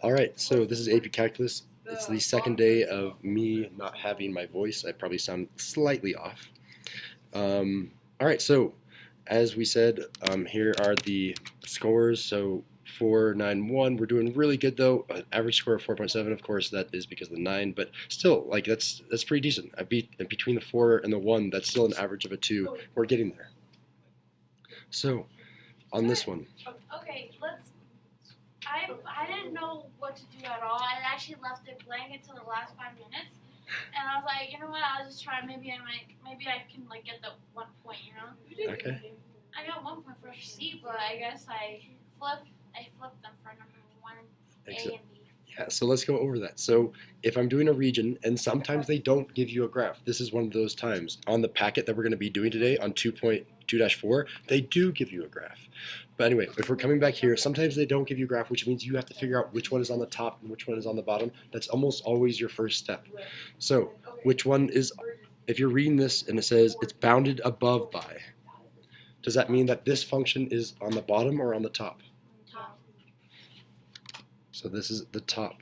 All right, so this is AP Calculus. It's the second day of me not having my voice. I probably sound slightly off. All right, so as we said, here are the scores. So 491, we're doing really good though. An average score of 4.7, of course, that is because of the 9, but still, like that's pretty decent. I beat between the 4 and the 1, that's still an average of a 2. We're getting there. So on this one. Okay, I didn't know what to do at all. I actually left it blank until the last 5 minutes, and I was like, you know what? I'll just try. Maybe I can like get the 1 point. You know? Okay. I got 1 point for C, but I guess I flipped them for number 1, A and B. Yeah, so let's go over that. So if I'm doing a region, and sometimes they don't give you a graph, this is one of those times. On the packet that we're going to be doing today on 2.2-4, they do give you a graph. But anyway, if we're coming back here, sometimes they don't give you a graph, which means you have to figure out which one is on the top and which one is on the bottom. That's almost always your first step. So which one is, if you're reading this and it says it's bounded above by, does that mean that this function is on the bottom or on the top? So this is the top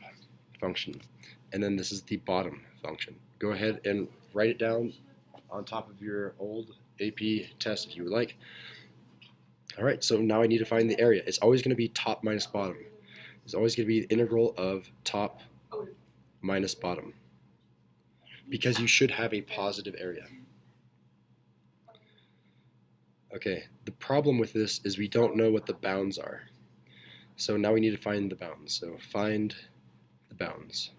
function, and then this is the bottom function. Go ahead and write it down on top of your old AP test if you would like. All right, so now I need to find the area. It's always going to be top minus bottom. It's always going to be the integral of top minus bottom, because you should have a positive area. Okay, the problem with this is we don't know what the bounds are. So now we need to find the bounds. So find the bounds.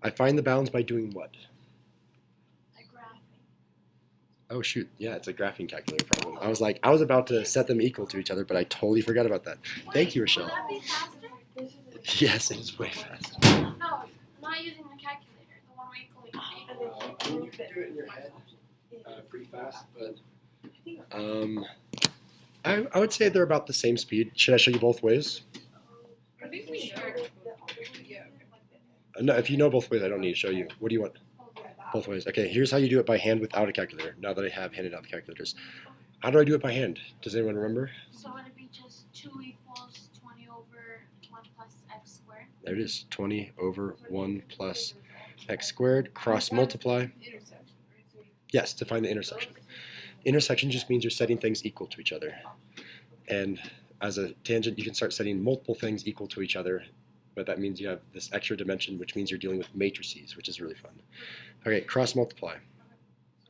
I find the bounds by doing what? A graphing. Oh shoot, yeah, it's a graphing calculator problem. I was about to set them equal to each other, but I totally forgot about that. Thank you, Rochelle. Will that be faster? Yes, it is way faster. No, I'm not using the calculator. The one where you You can do it in your head pretty fast, but I would say they're about the same speed. Should I show you both ways? I think we know. Yeah. No, if you know both ways, I don't need to show you. What do you want? Both ways. Okay, here's how you do it by hand without a calculator, now that I have handed out the calculators. How do I do it by hand? Does anyone remember? So would it be just 2 equals 20 over 1 plus x squared? There it is, 20 over 1 plus x squared, cross multiply. Yes, to find the intersection. Intersection just means you're setting things equal to each other. And as a tangent, you can start setting multiple things equal to each other, but that means you have this extra dimension, which means you're dealing with matrices, which is really fun. Okay, cross multiply.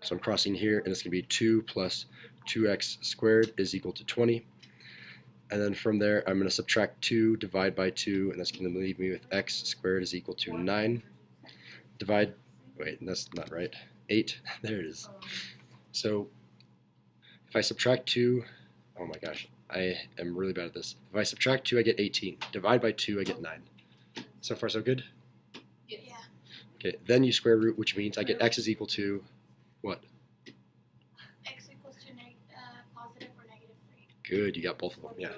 So I'm crossing here, and it's going to be 2 plus 2x squared is equal to 20. And then from there, I'm going to subtract 2, divide by 2, and that's going to leave me with x squared is equal to 9. Divide, wait, that's not right, 8. There it is. So if I subtract 2, oh my gosh, I am really bad at this. If I subtract 2, I get 18. Divide by 2, I get 9. So far, so good? Yeah. Okay, then you square root, which means I get x is equal to what? X equals to positive or negative 3. Good, you got both of them, yeah.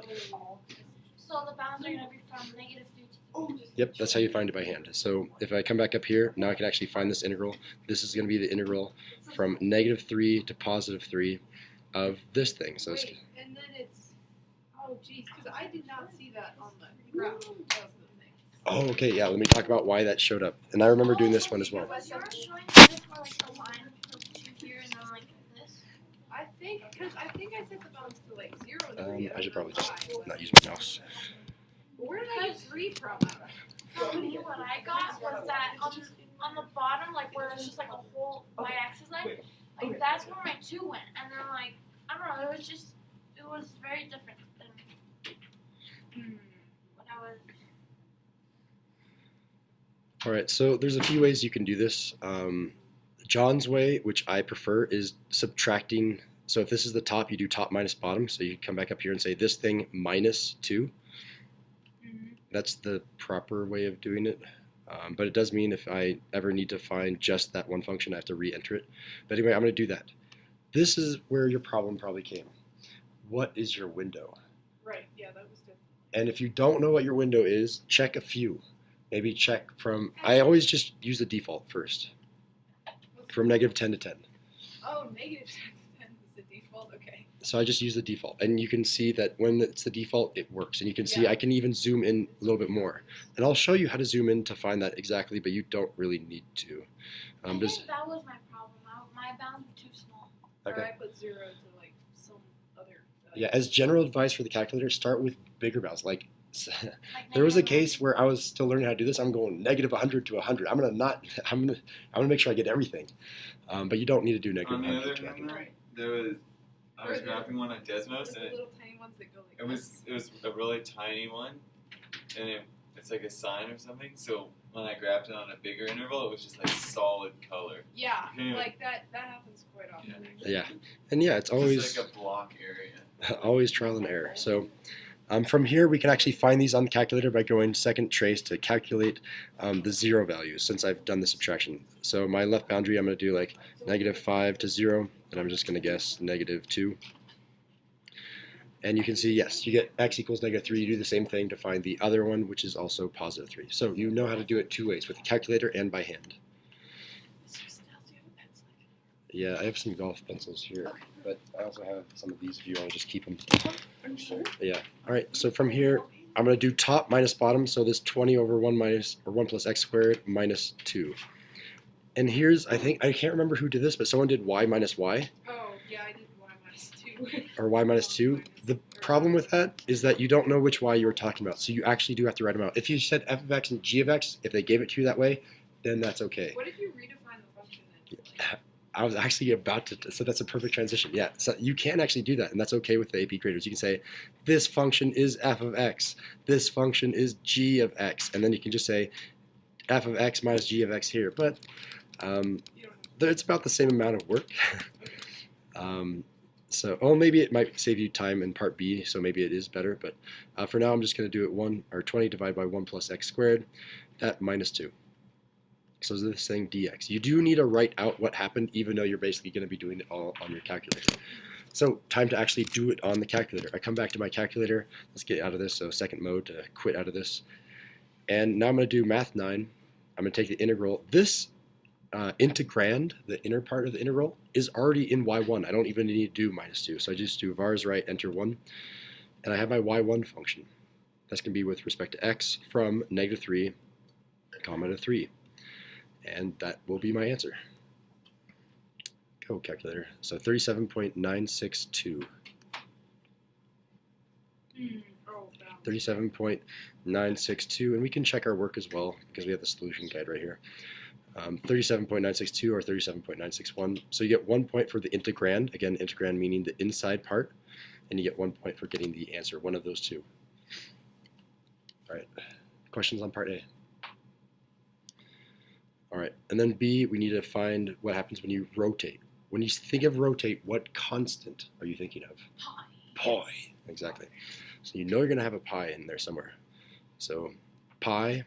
So the bounds are going to be from negative 3 to 3. Yep, that's how you find it by hand. So if I come back up here, now I can actually find this integral. This is going to be the integral from negative 3 to positive 3 of this thing. So it's, Wait, and then it's, oh geez, because I did not see that on the graph of the thing. oh, okay, yeah, let me talk about why that showed up. And I remember doing this one as well. Was yours showing this more like a line from 2 here and then like this? I think I set the bounds to like 0 and 3. I should probably just not use my mouse. Where did I get 3 from? For me, what I got was that on the bottom, like where it's just like a whole y-axis line, like that's where my 2 went. And then like, I don't know, it was very different than what I was. All right, so there's a few ways you can do this. John's way, which I prefer, is subtracting. So if this is the top, you do top minus bottom. So you come back up here and say this thing minus 2. That's the proper way of doing it. But it does mean if I ever need to find just that one function, I have to re-enter it. But anyway, I'm going to do that. This is where your problem probably came. What is your window? Right, yeah, that was good. And if you don't know what your window is, check a few. Maybe check from, I always just use the default first. From negative 10 to 10. Oh, negative 10 is the default, okay. So I just use the default, and you can see that when it's the default, it works. And you can see I can even zoom in a little bit more, and I'll show you how to zoom in to find that exactly, but you don't really need to. I think that was my problem. My bounds were too small. Okay. Or I put 0 to like some other. Yeah, as general advice for the calculator, start with bigger bounds. Like Like there was a negative case where I was still learning how to do this. I'm going negative 100 to 100. I'm gonna make sure I get everything. But you don't need to do negative On the 100 other to hand, 100. though, I was Or the- graphing one on Desmos, Just and the little tiny ones that go like it was a really tiny one, and it's like a sign or something. So when I graphed it on a bigger interval, it was just like solid color. Yeah, Yeah. like that happens quite often. Yeah, and yeah, it's always Just like a block area. always trial and error. So from here, we can actually find these on the calculator by going second trace to calculate the 0 values, since I've done the subtraction. So my left boundary, I'm going to do like -5 to 0, and I'm just going to guess -2. And you can see, yes, you get x equals -3. You do the same thing to find the other one, which is also +3. So you know how to do it two ways, with the calculator and by hand. Yeah, I have some golf pencils here, but I also have some of these if you want to just keep them. Are you sure? Yeah. All right. So from here, I'm going to do top minus bottom. So this 20 over 1 plus x squared minus 2. And here's, I can't remember who did this, but someone did y minus y, Oh, yeah, I did y minus 2. or y minus 2. The problem with that is that you don't know which y you were talking about. So you actually do have to write them out. If you said f of x and g of x, if they gave it to you that way, then that's okay. What if you redefine the function then? Like, I was actually about to, so that's a perfect transition. Yeah, so you can actually do that, and that's okay with the AP graders. You can say, this function is f of x, this function is g of x, and then you can just say f of x minus g of x here. But you don't it's about the same amount of work. So maybe it might save you time in part B, so maybe it is better. But for now, I'm just going to do it 20 divided by 1 plus x squared, that minus 2. So this thing dx. You do need to write out what happened, even though you're basically going to be doing it all on your calculator. So time to actually do it on the calculator. I come back to my calculator. Let's get out of this. So second mode to quit out of this. And now I'm going to do math 9. I'm going to take the integral. This integrand, the inner part of the integral, is already in y1. I don't even need to do minus 2. So I just do vars right, enter 1. And I have my y1 function. That's going to be with respect to x from -3, comma to 3. And that will be my answer. Go calculator. So 37.962. Oh, bound. 37.962, and we can check our work as well because we have the solution guide right here. 37.962 or 37.961. So you get 1 point for the integrand. Again, integrand meaning the inside part, and you get 1 point for getting the answer, one of those two. All right, questions on part A? All right, and then B, we need to find what happens when you rotate. When you think of rotate, what constant are you thinking of? Pi. Pi, exactly. So you know you're going to have a pi in there somewhere. So pi,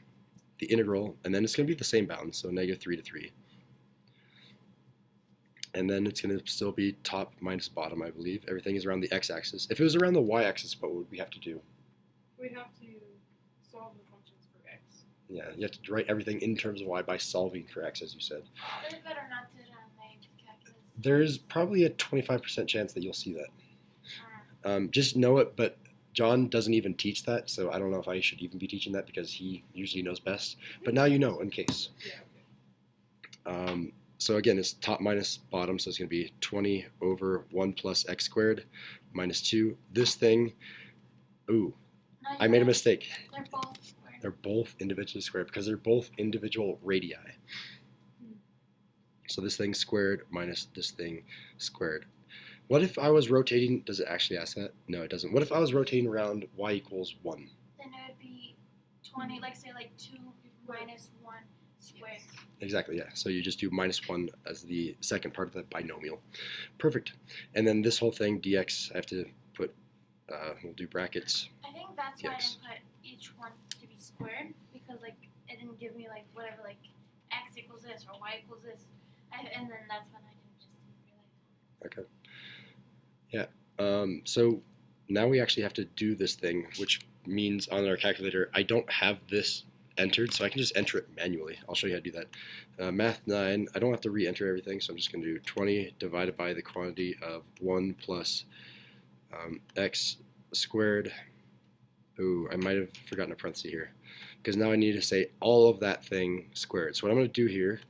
the integral, and then it's going to be the same bound, so -3 to 3. And then it's going to still be top minus bottom, I believe. Everything is around the x-axis. If it was around the y-axis, what would we have to do? We'd have to solve the functions for x. Yeah, you have to write everything in terms of y by solving for x, as you said. There's better not to do calculus. There's probably a 25% chance that you'll see that. Just know it, but John doesn't even teach that, so I don't know if I should even be teaching that because he usually knows best. But now you know, in case. Yeah, okay. So again, it's top minus bottom, so it's going to be 20 over 1 plus x squared minus 2. This thing, ooh, No, I made a you- mistake. They're both square. They're both individually squared because they're both individual radii. So this thing squared minus this thing squared. What if I was rotating, does it actually ask that? No, it doesn't. What if I was rotating around y equals 1? Then it would be 20, like say like 2 minus 1 squared. Exactly, yeah. So you just do -1 as the second part of the binomial. Perfect. And then this whole thing, dx, I have to put, we'll do brackets. I think that's why Yes. I didn't put each one to be squared, because like it didn't give me like whatever, like x equals this or y equals this. And then that's when I didn't realize. So now we actually have to do this thing, which means on our calculator, I don't have this entered, so I can just enter it manually. I'll show you how to do that. Math 9, I don't have to re-enter everything, so I'm just going to do 20 divided by the quantity of 1 plus x squared. Ooh, I might have forgotten a parenthesis here, because now I need to say all of that thing squared. So what I'm going to do here,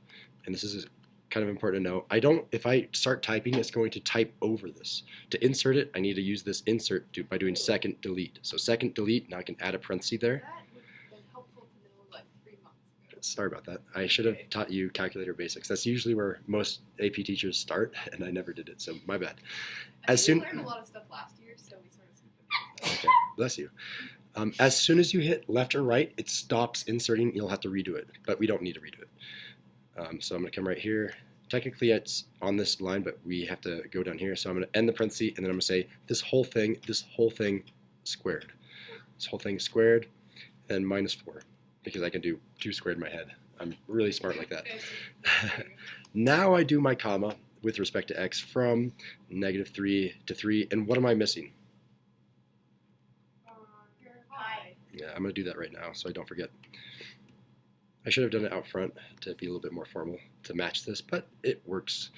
and this is kind of important to know, if I start typing, it's going to type over this. To insert it, I need to use this insert by doing second delete. So second delete, now I can add a parenthesis there. That would have been helpful to know like 3 months ago. Sorry about that. I should have taught you calculator basics. That's usually where most AP teachers start, and I never did it, so my bad. I think we learned a lot of stuff last year, so we sort of skipped it. Okay, bless you. As soon as you hit left or right, it stops inserting. You'll have to redo it, but we don't need to redo it. So I'm going to come right here. Technically, it's on this line, but we have to go down here. So I'm going to end the parenthesis, and then I'm going to say this whole thing squared. This whole thing squared, and minus 4, because I can do 2 squared in my head. I'm really smart like that. Now I do my comma with respect to x from -3 to 3, and what am I missing? Yeah, I'm going to do that right now so I don't forget. I should have done it out front to be a little bit more formal to match this, but it works.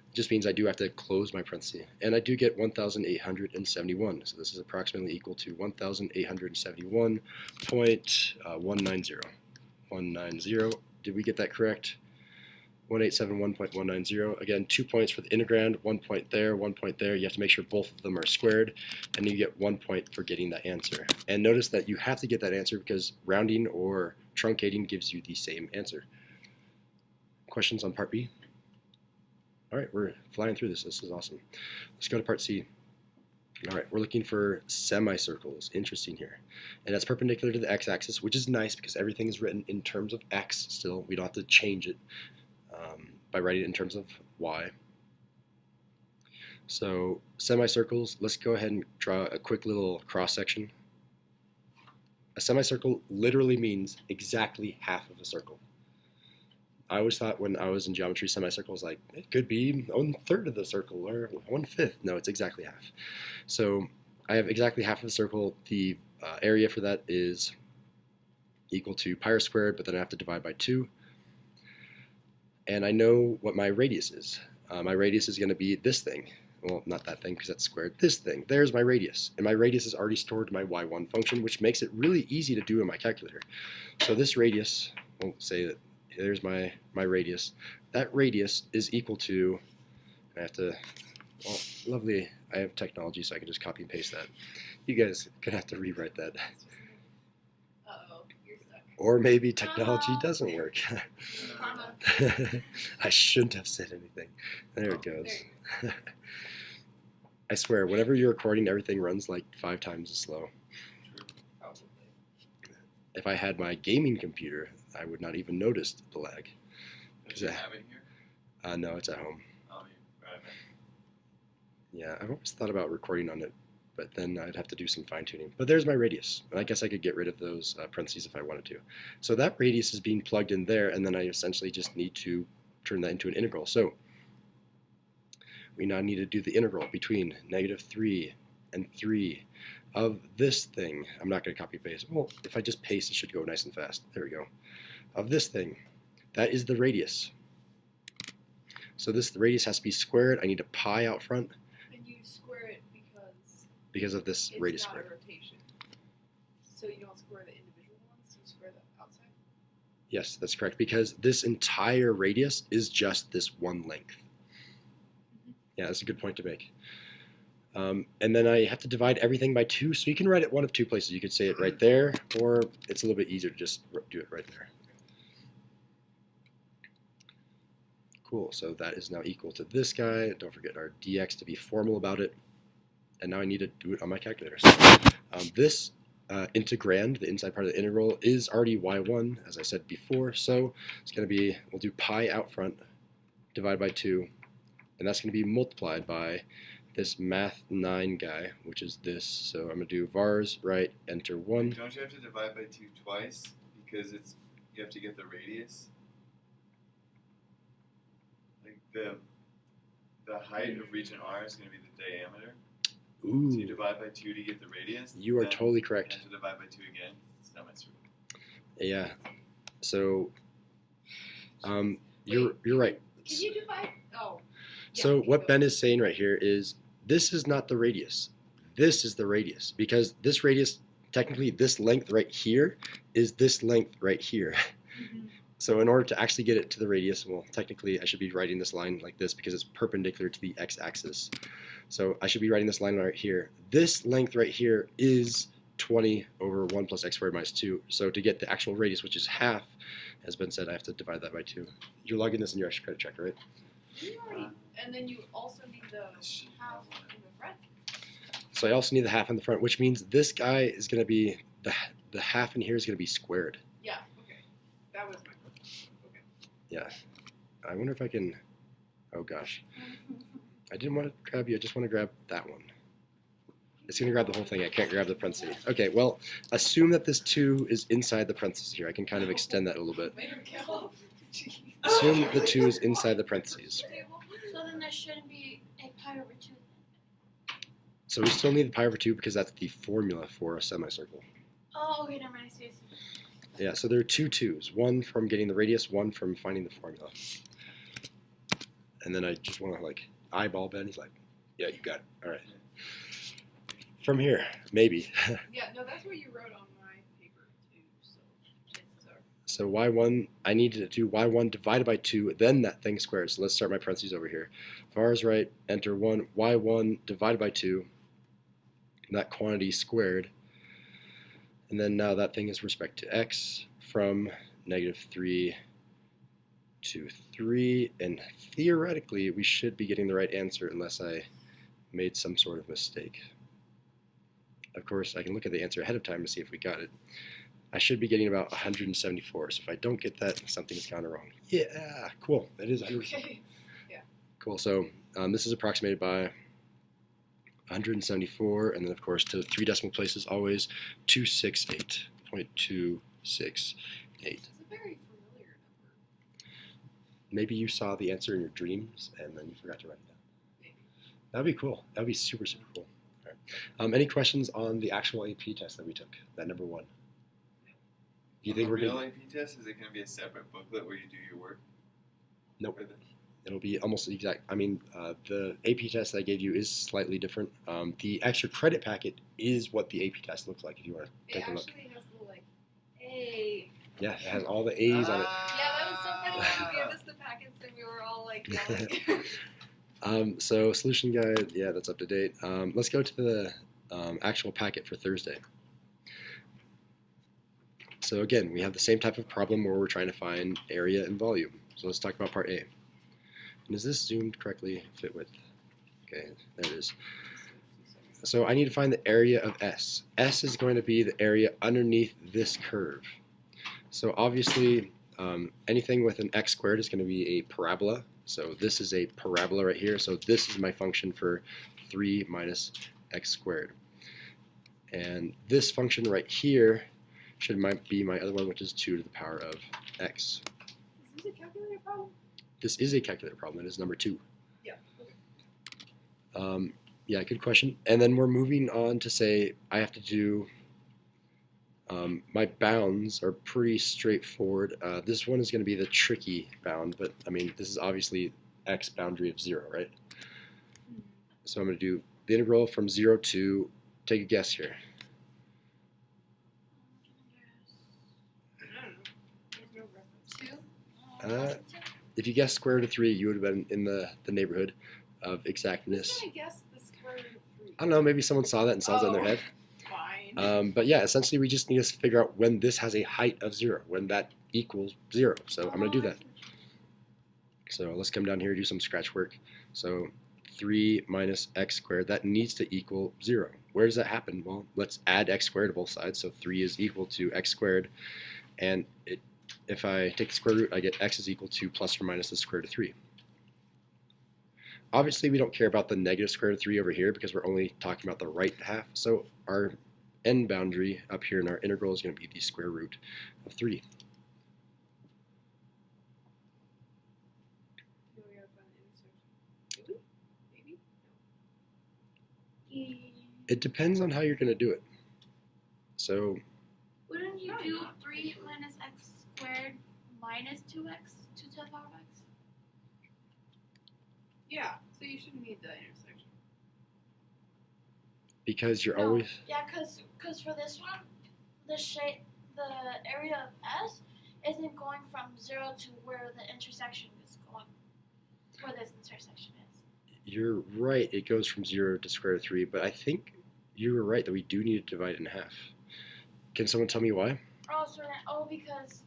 It just means I do have to close my parenthesis. And I do get 1,871. So this is approximately equal to 1,871.190. 190. Did we get that correct? 1871.190. Again, 2 points for the integrand, 1 point there, 1 point there. You have to make sure both of them are squared, and you get 1 point for getting that answer. And notice that you have to get that answer because rounding or truncating gives you the same answer. Questions on part B? All right, we're flying through this. This is awesome. Let's go to part C. All right, we're looking for semicircles. Interesting here. And that's perpendicular to the x-axis, which is nice because everything is written in terms of x still. We don't have to change it by writing it in terms of y. So semicircles, let's go ahead and draw a quick little cross section. A semicircle literally means exactly half of a circle. I always thought when I was in geometry, semicircles like it could be 1/3 of the circle or 1/5. No, it's exactly half. So I have exactly half of the circle. The area for that is equal to pi r squared, but then I have to divide by 2. And I know what my radius is. My radius is going to be this thing. Well, not that thing because that's squared. This thing. There's my radius. And my radius is already stored in my y1 function, which makes it really easy to do in my calculator. So this radius, we'll say that there's my radius. That radius is equal to, I have to, well, lovely, I have technology so I can just copy and paste that. You guys could have to rewrite that. Uh-oh, you're stuck. Or maybe technology doesn't work. Comma. I shouldn't have said anything. There it goes. There you I swear, whenever you're recording, everything runs like 5 times as slow. Probably. If I had my gaming computer, I would not even notice the lag. Does it have it here? No, it's at home. Oh, right. Yeah, I've always thought about recording on it, but then I'd have to do some fine tuning. But there's my radius. I guess I could get rid of those parentheses if I wanted to. So that radius is being plugged in there, and then I essentially just need to turn that into an integral. So we now need to do the integral between -3 and 3 of this thing. I'm not going to copy paste. Well, if I just paste, it should go nice and fast. There we go. Of this thing. That is the radius. So the radius has to be squared. I need a pi out front And you square it because of this it's radius not squared. a rotation. So you don't square the individual ones, you square the outside? Yes, that's correct. Because this entire radius is just this one length. Yeah, that's a good point to make. And then I have to divide everything by 2, so you can write it one of 2 places. You could say it right there, or it's a little bit easier to just do it right there. Cool, so that is now equal to this guy. Don't forget our dx to be formal about it. And now I need to do it on my calculator. So, this integrand, the inside part of the integral, is already y1, as I said before. So it's going to be, we'll do pi out front, divide by 2. And that's going to be multiplied by this math 9 guy, which is this. So I'm going to do vars, right, enter 1. Don't you have to divide by 2 twice because you have to get the radius? Like the height of region R is going to be the diameter. So you Ooh, divide by 2 to get the radius. you are then totally you correct. have to divide by 2 again. It's semicircle. Yeah. So you're right. Can you divide? Oh. Yeah, So keep what going. Ben is saying right here is this is not the radius. this is the radius, because this radius, technically this length right here is this length right here. So in order to actually get it to the radius, well, technically I should be writing this line like this because it's perpendicular to the x-axis. So I should be writing this line right here. This length right here is 20 over 1 plus x squared minus 2. So to get the actual radius, which is half, has been said, I have to divide that by 2. You're logging this in your extra credit checker, right? And then you also need the half in the front. So I also need the half in the front, which means this guy is going to be, the half in here is going to be squared. Yeah, okay. That was my question. Okay. Yeah. I wonder if I can, oh gosh. I didn't want to grab you, I just want to grab that one. It's going to grab the whole thing, I can't grab the parentheses. Okay, well, assume that this 2 is inside the parentheses here. I can kind of extend that a little bit. Assume the 2 is inside the parentheses. So then there shouldn't be a pi over 2. So we still need the pi over 2 because that's the formula for a semicircle. Oh, okay, never mind. I see. Yeah, so there are 2 2's. One from getting the radius, one from finding the formula. And then I just want to like eyeball Ben. He's like, yeah, you got it. All right. From here, maybe. Yeah, no, that's what you wrote on my paper too. So chances are. So y1, I need to do y1 divided by 2, then that thing squared. So let's start my parentheses over here. Var is right, enter 1, y1 divided by 2, that quantity squared. And then now that thing is respect to x from -3 to 3. And theoretically, we should be getting the right answer unless I made some sort of mistake. Of course, I can look at the answer ahead of time to see if we got it. I should be getting about 174. So if I don't get that, something's kind of wrong. Yeah, cool. That is 174. Okay. Yeah. Cool. So this is approximated by 174, and then of course to 3 decimal places always 268.268. It's a very familiar number. Maybe you saw the answer in your dreams and then you forgot to write it down. Maybe. That'd be cool. That'd be super, super cool. All right. Any questions on the actual AP test that we took? That number 1. Do you think the we're real good? AP test, is it going to be a separate booklet where you do your work? Nope. Or the- It'll be almost the exact. I mean, the AP test that I gave you is slightly different. The extra credit packet is what the AP test looks like if you want to It take a look. actually has the like A. Yeah, it has all the A's on it. Yeah, that was so funny when you gave us the packets and we were all like yelling. So solution guide, yeah, that's up to date. Let's go to the actual packet for Thursday. So again, we have the same type of problem where we're trying to find area and volume. So let's talk about part A. And is this zoomed correctly? Fit width. Okay, there it is. So I need to find the area of S. S is going to be the area underneath this curve. So obviously, anything with an x squared is going to be a parabola. So this is a parabola right here. So this is my function for 3 minus x squared. And this function right here should be my other one, which is 2 to the power of x. Is this a calculator problem? This is a calculator problem. It is number 2. Yeah. Okay. Yeah, good question. And then we're moving on to say I have to do, my bounds are pretty straightforward. This one is going to be the tricky bound, but I mean, this is obviously x boundary of 0, right? So I'm going to do the integral from 0 to, take a guess here. I don't know. There's no reference. 2. If you guessed square root of 3, you would have been in the neighborhood of exactness. Who's gonna guess the square root of 3? I don't know, maybe someone saw that and solved it in their head. Fine. But yeah, essentially we just need to figure out when this has a height of 0, when that equals 0. So I'm going to do that. So let's come down here and do some scratch work. So 3 minus x squared, that needs to equal 0. Where does that happen? Well, let's add x squared to both sides. So 3 is equal to x squared. And if I take the square root, I get x is equal to plus or minus the square root of 3. Obviously, we don't care about the negative square root of 3 over here because we're only talking about the right half. So our end boundary up here in our integral is going to be the square root of 3. No, we gotta find the intersection. Do we? Maybe? It depends on how you're going to do it. So Wouldn't you do 3 minus x squared minus 2x to the power of x? Yeah, so you shouldn't need the intersection. Because you're No. always Yeah, cause for this one, the area of S isn't going from 0 to where the intersection is going, where this intersection is. you're right. It goes from 0 to square root of 3, but I think you were right that we do need to divide it in half. Can someone tell me why? Because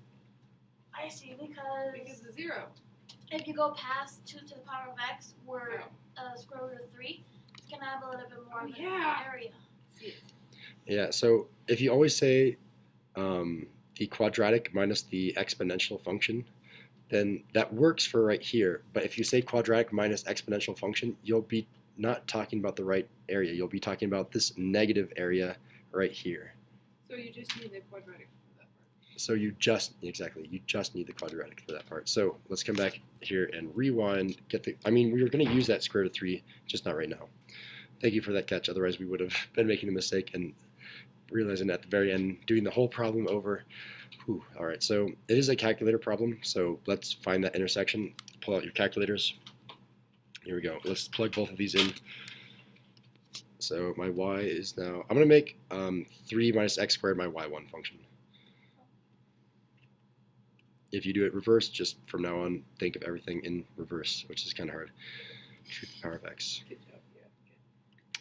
I see. Because the 0. If you go past 2 to the power of x, where square root of 3, it's gonna have a little bit more of an area. See it. Yeah. So if you always say the quadratic minus the exponential function, then that works for right here. But if you say quadratic minus exponential function, you'll be not talking about the right area. You'll be talking about this negative area right here. So you just need the quadratic for that part. So you just need the quadratic for that part. So let's come back here and rewind. We were going to use that square root of 3, just not right now. Thank you for that catch. Otherwise, we would have been making a mistake and realizing at the very end, doing the whole problem over. Whew. All right, so it is a calculator problem. So let's find that intersection. Pull out your calculators. Here we go. Let's plug both of these in. So my y is now, I'm going to make 3 minus x squared my y1 function. If you do it reverse, just from now on, think of everything in reverse, which is kind of hard. 2 to the power of x. Good job.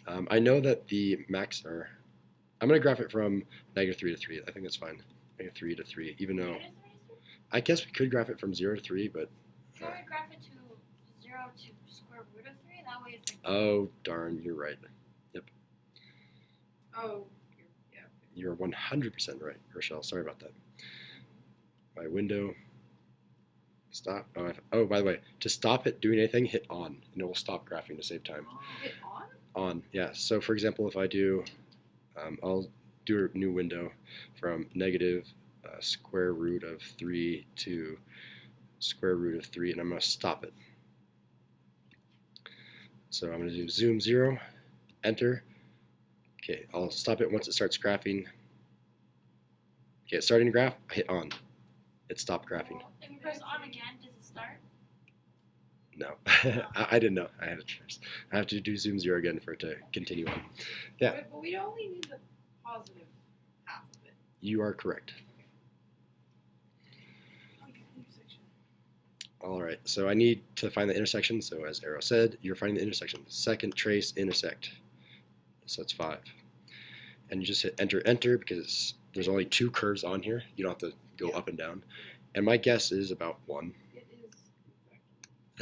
Yeah. I know that the max are, I'm going to graph it from -3 to 3. I think that's fine. -3 to 3, even though, I guess we could graph it from 0 to 3, but. Can we graph it to 0 to square root of 3? That way it's like. Oh, darn, you're right. Oh, yeah. You're 100% right, Rochelle. Sorry about that. My window. Stop. Oh, by the way, to stop it doing anything, hit on, and it will stop graphing to save time. Hit on? On, yeah. So for example, if I do, I'll do a new window from negative square root of 3 to square root of 3, and I'm going to stop it. So I'm going to do zoom 0, enter. Okay, I'll stop it once it starts graphing. Okay, it's starting to graph, hit on. It stopped graphing. If you press on again, does it start? No, I didn't know. I had a choice. I have to do zoom 0 again for it to continue on. Yeah. But we only need the positive half of it. You are correct. Okay, intersection. All right, so I need to find the intersection. So as Arrow said, you're finding the intersection. Second trace intersect. So that's 5. And you just hit enter because there's only 2 curves on here. You don't have to go up and down. And my guess is about 1. It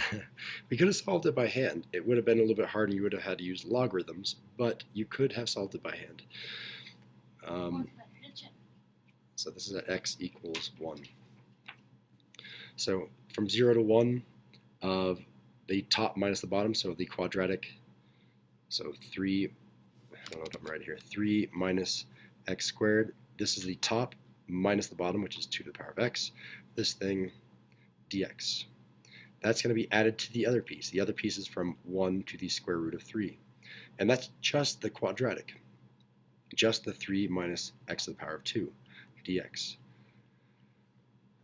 is. We could have solved it by hand. It would have been a little bit hard and you would have had to use logarithms, but you could have solved it by hand. So this is at x equals 1. So from 0 to 1 of the top minus the bottom, so the quadratic, so 3, I don't know if I'm right here, 3 minus x squared. This is the top minus the bottom, which is 2 to the power of x. This thing, dx. That's going to be added to the other piece. The other piece is from 1 to the square root of 3. And that's just the quadratic. Just the 3 minus x to the power of 2, dx.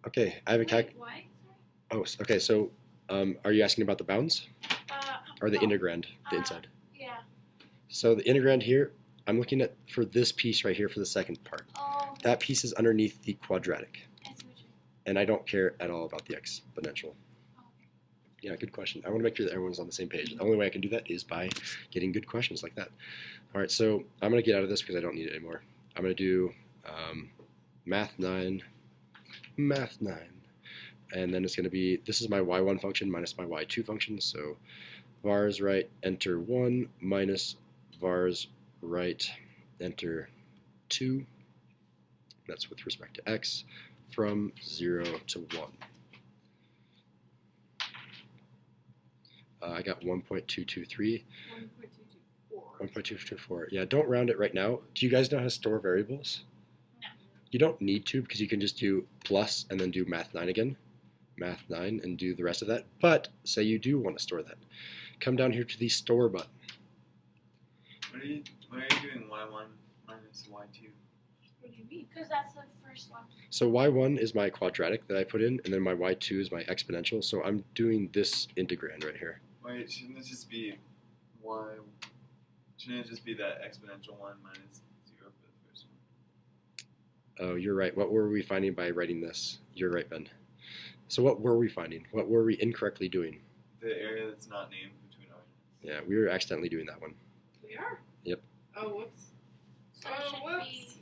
Okay, I have a calc. Why? Oh, okay, so are you asking about the bounds? Or the No. integrand, the inside? Yeah. So the integrand here, I'm looking at for this piece right here for the second part. Oh, That piece is underneath the quadratic. I see what you're. And I don't care at all about the exponential. Oh, Yeah, good question. I want to make sure that everyone's on the same page. The only way I can do that is by getting good questions like that. All right, so I'm going to get out of this because I don't need it anymore. I'm going to do math 9, and then it's going to be, this is my y1 function minus my y2 function, so vars right, enter 1, minus vars right, enter 2. That's with respect to x, from 0 to 1. I got 1.223. 1.224. 1.224. Yeah, don't round it right now. Do you guys know how to store variables? No. You don't need to because you can just do plus and then do math 9 again. Math 9 and do the rest of that. But say you do want to store that. Come down here to the store button. What are you doing y1 minus y2? What do you mean? Because that's the first one. So y1 is my quadratic that I put in, and then my y2 is my exponential. So I'm doing this integrand right here. Wait, shouldn't it just be y? Shouldn't it just be that exponential one minus 0 for the first one? Oh, you're right. What were we finding by writing this? You're right, Ben. So what were we finding? What were we incorrectly doing? The area that's not named between our. Yeah, we were accidentally doing that one. We are? Yep. Oh, whoops. So it should be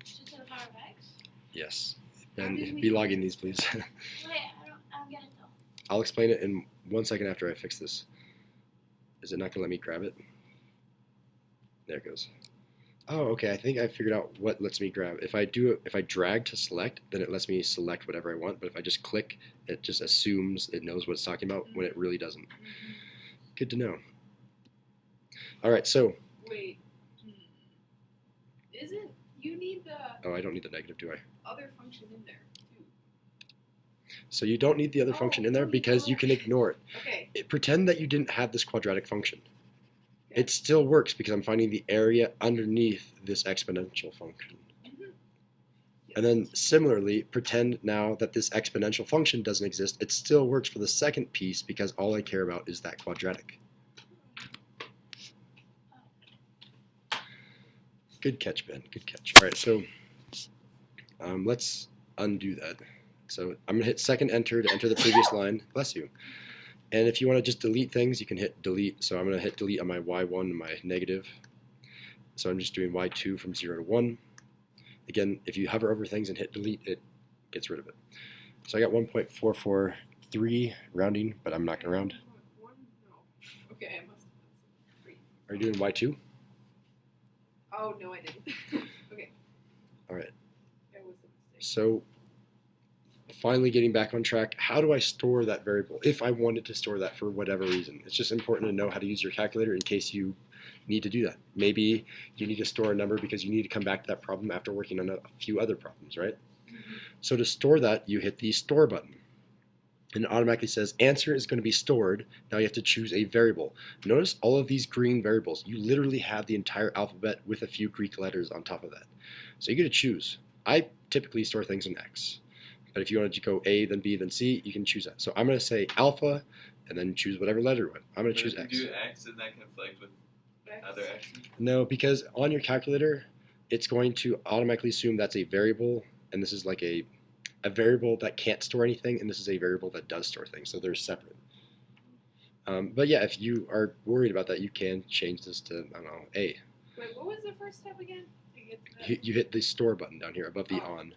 2 to the power of x. Yes. How Ben, did we be do logging this? these, please. Wait, I don't get it though. I'll explain it in 1 second after I fix this. Is it not going to let me grab it? There it goes. Oh, okay. I think I figured out what lets me grab. If I drag to select, then it lets me select whatever I want. But if I just click, it just assumes it knows what it's talking about when it really doesn't. Good to know. All right, so. Wait. Isn't you need the Oh, I don't need the negative, do I? other function in there too? So you don't need the other Oh, function in there don't because you ignore can ignore it. Okay. Pretend that you didn't have this quadratic function. Okay. It still works because I'm finding the area underneath this exponential function. And then similarly, pretend now that this exponential function doesn't exist. It still works for the second piece because all I care about is that quadratic. Good catch, Ben. Good catch. All right, so let's undo that. So I'm going to hit second enter to enter the previous line. Bless you. And if you want to just delete things, you can hit delete. So I'm going to hit delete on my y1 and my negative. So I'm just doing y2 from 0 to 1. Again, if you hover over things and hit delete, it gets rid of it. So I got 1.443 rounding, but I'm not going to round. No. Okay, I must have done some. Are you doing y2? Oh, no, I didn't. Okay. All right. That was a mistake. So finally getting back on track, how do I store that variable if I wanted to store that for whatever reason? It's just important to know how to use your calculator in case you need to do that. Maybe you need to store a number because you need to come back to that problem after working on a few other problems, right? So to store that, you hit the store button. And it automatically says answer is going to be stored. Now you have to choose a variable. Notice all of these green variables. You literally have the entire alphabet with a few Greek letters on top of that. So you get to choose. I typically store things in X. But if you wanted to go A, then B, then C, you can choose that. So I'm going to say alpha and then choose whatever letter you want. I'm going to choose If X. you do X, doesn't that conflict with other X's? No, because on your calculator, it's going to automatically assume that's a variable, and this is like a variable that can't store anything, and this is a variable that does store things, so they're separate. But yeah, if you are worried about that, you can change this to, I don't know, A. Wait, what was the first step again? To get to that? You hit the store button down here above the Oh. on.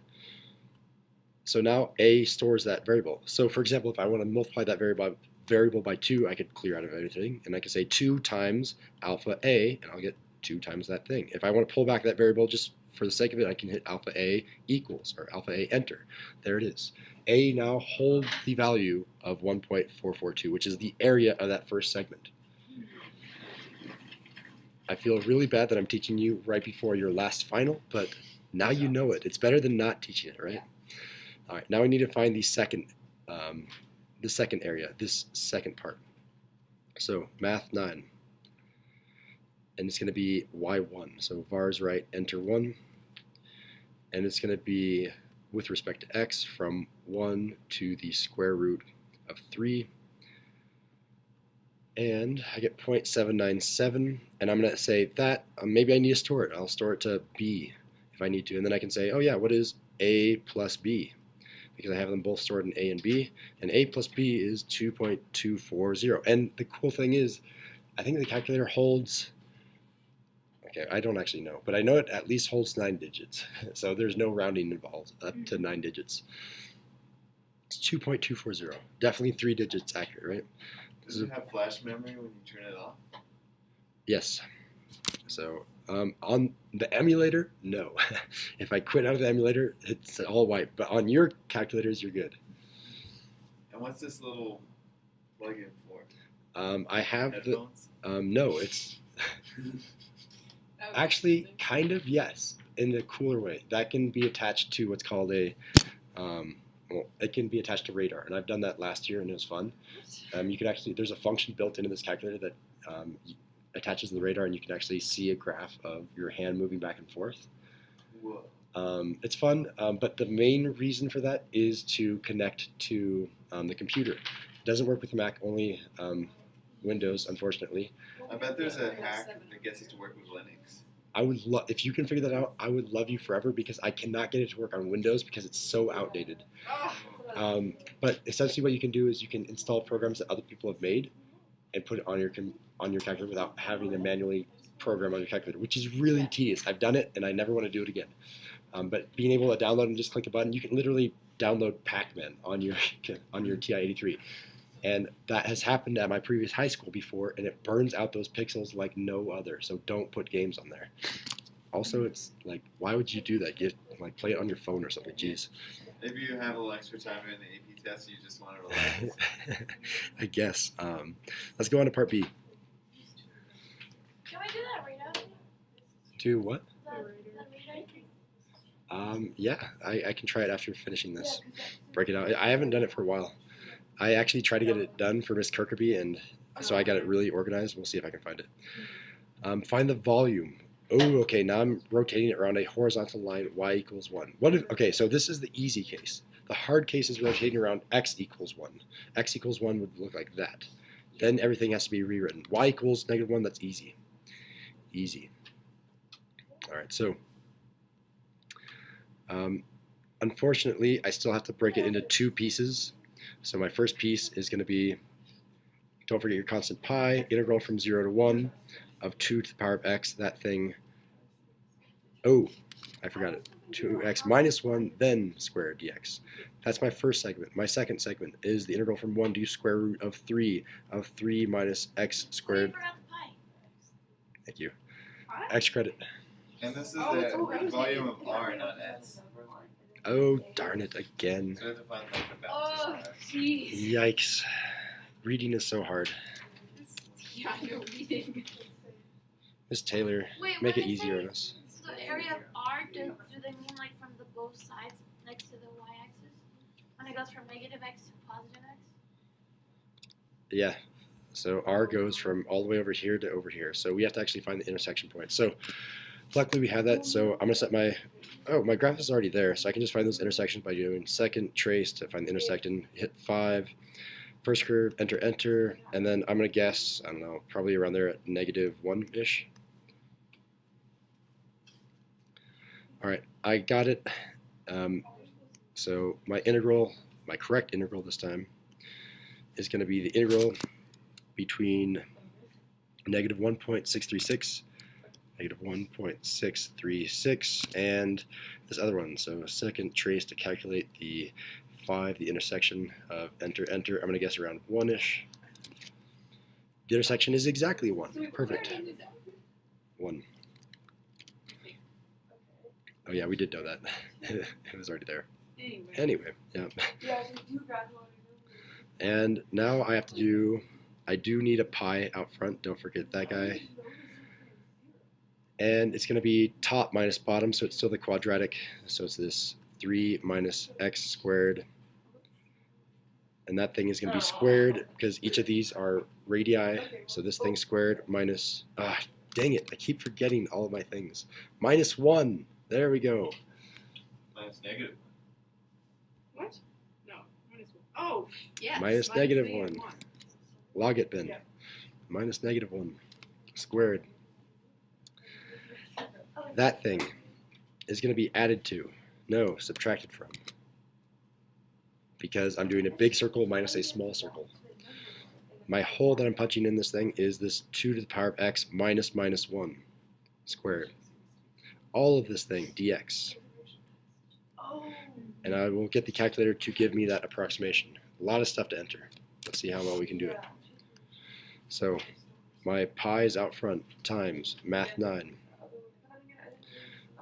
So now A stores that variable. So for example, if I want to multiply that variable by 2, I could clear out of everything, and I could say 2 times alpha A, and I'll get 2 times that thing. If I want to pull back that variable just for the sake of it, I can hit alpha A equals, or alpha A enter. There it is. A now holds the value of 1.442, which is the area of that first segment. I feel really bad that I'm teaching you right before your last final, but now you know it. It's better than not teaching it, right? All right, now we need to find the second area, this second part. So math 9, and it's going to be y1. So var's right, enter 1, and it's going to be with respect to x from 1 to the square root of 3, and I get 0.797, and I'm going to say that maybe I need to store it. I'll store it to b if I need to, and then I can say, oh yeah, what is a plus b? Because I have them both stored in A and B, and A plus B is 2.240. And the cool thing is, I think the calculator holds, okay, I don't actually know, but I know it at least holds 9 digits. So there's no rounding involved up to 9 digits. It's 2.240. Definitely 3 digits accurate, right? Does it have flash memory when you turn it off? Yes. So on the emulator, no. If I quit out of the emulator, it's all white. But on your calculators, you're good. And what's this little plug-in for? I have Headphones? no, it's That was actually interesting. kind of yes, in a cooler way. That can be attached to what's called a, well, it can be attached to radar, and I've done that last year, and it was fun. You could actually, there's a function built into this calculator that attaches to the radar, and you can actually see a graph of your hand moving back and forth. Whoa. It's fun, but the main reason for that is to connect to the computer. It doesn't work with Mac, only Windows, unfortunately. I bet there's a hack that gets it to work with Linux. I would love if you can figure that out. I would love you forever because I cannot get it to work on Windows because it's so outdated. But essentially, what you can do is you can install programs that other people have made and put it on your calculator without having to manually program on your calculator, which is really tedious. I've done it and I never want to do it again. But being able to download and just click a button, you can literally download Pac-Man on your TI-83. And that has happened at my previous high school before, and it burns out those pixels like no other. So don't put games on there. Also, it's like, why would you do that? Play it on your phone or something. Jeez. Maybe you have a little extra time in the AP test, you just want to relax. I guess. Let's go on to part B. Can we do that readout? Do what? The readout? Yeah, I can try it after finishing this. Break it out. I haven't done it for a while. I actually tried to get it done for Miss Kirkaby, and so I got it really organized. We'll see if I can find it. Find the volume. Oh, okay, now I'm rotating it around a horizontal line, y equals 1. Okay, so this is the easy case. The hard case is rotating around x equals 1. X equals 1 would look like that. Then everything has to be rewritten. Y equals -1, that's easy. Easy. All right, so unfortunately, I still have to break it into 2 pieces. So my first piece is going to be, don't forget your constant pi, integral from 0 to 1 of 2 to the power of x, that thing. Oh, I forgot it. 2x minus 1, then square dx. That's my first segment. My second segment is the integral from 1 to square root of 3 minus x squared. We forgot the pi. Thank you. X credit. And this is the volume of R, not S. Oh, darn it, again. So we have to find like the balance. Oh, jeez. Yikes. Reading is so hard. Yeah, I know reading. Miss Taylor, Wait, make when it they easier say on us. the area of R, do they mean like from the both sides next to the y-axis? When it goes from negative x to positive x? Yeah. So R goes from all the way over here to over here. So we have to actually find the intersection point. So luckily we have that. So I'm going to set my graph is already there. So I can just find those intersections by doing second trace to find the intersection, hit 5, first curve, enter, enter, and then I'm going to guess, I don't know, probably around there at -1-ish. All right, I got it. So my integral, my correct integral this time, is going to be the integral between -1.636, -1.636, and this other one. So second trace to calculate the 5, the intersection of enter, enter. I'm going to guess around 1-ish. The intersection is exactly 1. Perfect. 1. Oh yeah, we did know that. It was already there. Anyway, yeah. And now I have to do, I do need a pi out front. Don't forget that guy. And it's going to be top minus bottom, so it's still the quadratic. So it's this 3 minus x squared. And that thing is going to be squared because each of these are radii. So this thing squared minus, dang it, I keep forgetting all of my things. -1. There we go. Minus -1. What? No. -1. Oh, yes. Minus -1. Log it, Ben. Yeah. Minus -1 squared. That thing is going to be added to. No, subtracted from. Because I'm doing a big circle minus a small circle. My hole that I'm punching in this thing is this 2 to the power of x minus -1 squared. All of this thing, dx. And I will get the calculator to give me that approximation. A lot of stuff to enter. Let's see how well we can do it. So my pi is out front times math 9.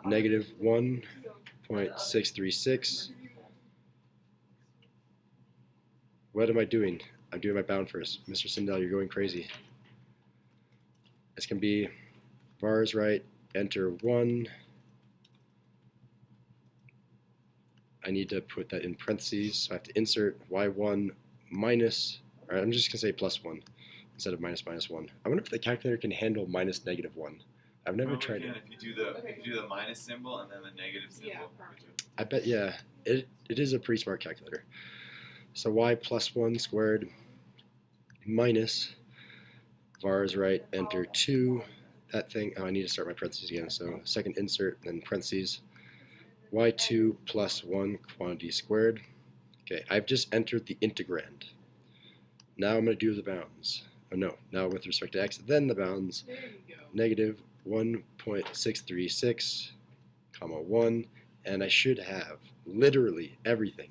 -1.636. What am I doing? I'm doing my bound first. Mr. Sindel, you're going crazy. It's going to be bars right, enter 1. I need to put that in parentheses, so I have to insert y1 minus, or I'm just going to say +1 instead of -1. I wonder if the calculator can handle -1. I've never tried it. If you do the minus symbol and then the negative symbol. Yeah, I bet, yeah, it is a pretty smart calculator. So y +1 squared minus vars right, enter 2, that thing, oh I need to start my parentheses again, so second insert, then parentheses, y2 plus 1 quantity squared. Okay, I've just entered the integrand. Now I'm going to do the bounds. Oh no, now with respect to x, then the bounds, negative 1.636, comma 1, and I should have literally everything.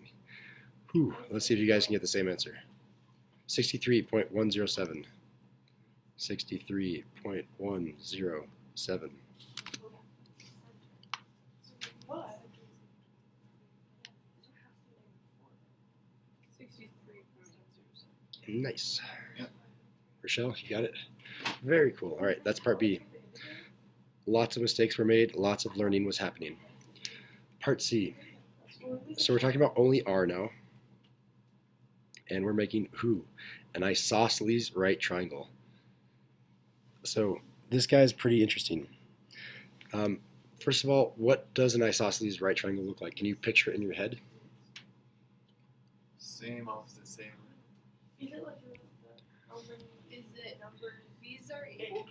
Whew, let's see if you guys can get the same answer. 63.107. 63.107. Nice. Yep. Rochelle, you got it? Very cool. All right, that's part B. Lots of mistakes were made, lots of learning was happening. Part C. So we're talking about only R now. And we're making who? An isosceles right triangle. So this guy's pretty interesting. First of all, what does an isosceles right triangle look like? Can you picture it in your head? Same opposite, same. Is it numbers? These are equal?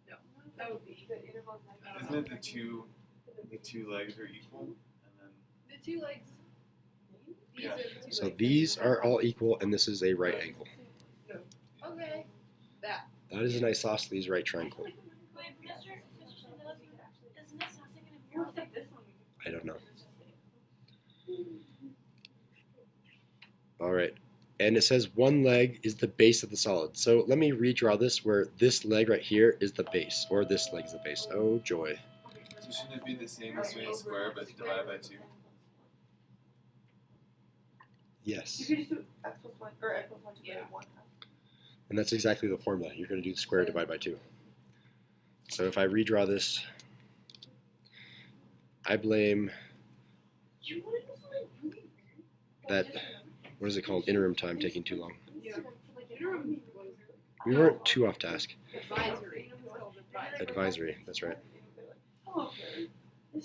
No. That would be the intervals. Isn't it the two legs are equal, and then The two legs. These Yeah. are the two So legs. these are all equal, and this is a right angle. Okay. That. That is an isosceles right triangle. Wait, Mr. Sanders, isn't this something in a I don't know. All right. And it says one leg is the base of the solid. So let me redraw this where this leg right here is the base, or this leg is the base. Oh, joy. so shouldn't it be the same as doing a square but divided by 2? Yes. You could just do x plus 1 or x plus 1 divided by 1. And that's exactly the formula. You're going to do the square divided by 2. So if I redraw this, I blame that, what is it called, interim time taking too long. We weren't too off task. Advisory. Advisory, that's right.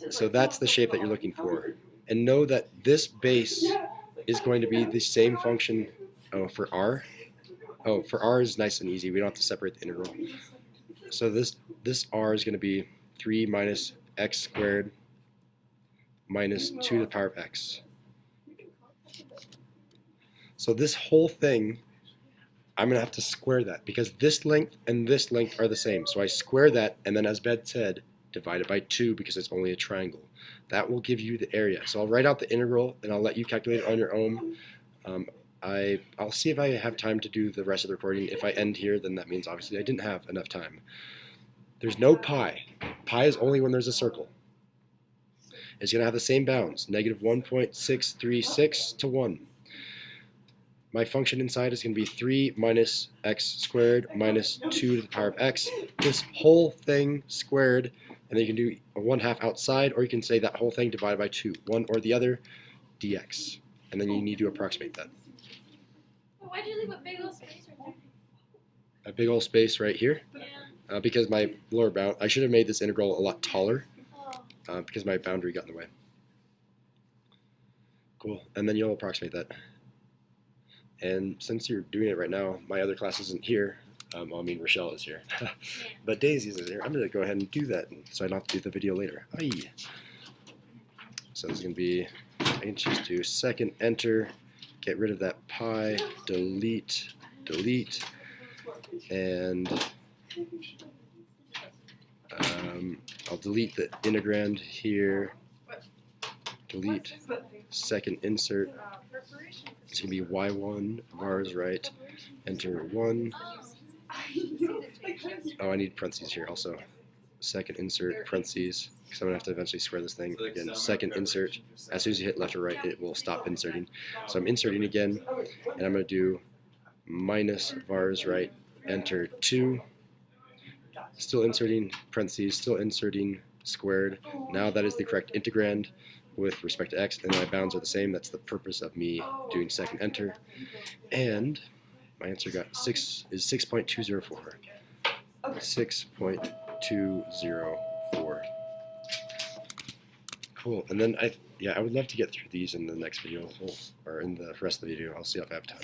So that's the shape that you're looking for. And know that this base is going to be the same function for r. Oh, for r is nice and easy. We don't have to separate the integral. So this r is going to be 3 minus x squared minus 2 to the power of x. So this whole thing, I'm going to have to square that because this length and this length are the same. So I square that, and then as Bed said, divide it by 2 because it's only a triangle. That will give you the area. So I'll write out the integral, and I'll let you calculate it on your own. I'll see if I have time to do the rest of the recording. If I end here, then that means obviously I didn't have enough time. There's no pi. Pi is only when there's a circle. It's going to have the same bounds, negative 1.636 to 1. My function inside is going to be 3 minus x squared minus 2 to the power of x. This whole thing squared, and then you can do a 1/2 outside, or you can say that whole thing divided by 2, one or the other, dx. And then you need to approximate that. Why'd you leave a big old space right there? A big old space right here, Yeah. because my lower bound, I should have made this integral a lot taller, Oh. because my boundary got in the way. Cool, and then you'll approximate that. And since you're doing it right now, my other class isn't here. Well, I mean, Rochelle is here. But Daisy's is here. I'm going to go ahead and do that so I don't have to do the video later. Aye. So it's going to be, I can just do second enter, get rid of that pi, delete, delete, and I'll delete the integrand here, delete, second insert. It's going to be y1, vars right, enter 1. Oh, I need parentheses here also. Second insert, parentheses, because I'm going to have to eventually square this thing. So like Again, summer second insert. preparation for As soon as you hit left or right, it will stop inserting. So I'm inserting again, and I'm going to do minus vars right, enter 2. Still inserting parentheses, still inserting squared. Now that is the correct integrand with respect to x, and my bounds are the same. That's the purpose of me doing second enter. And my answer is 6.204. 6.204. Cool. And then I would love to get through these in the next video, or in the rest of the video. I'll see if I have time.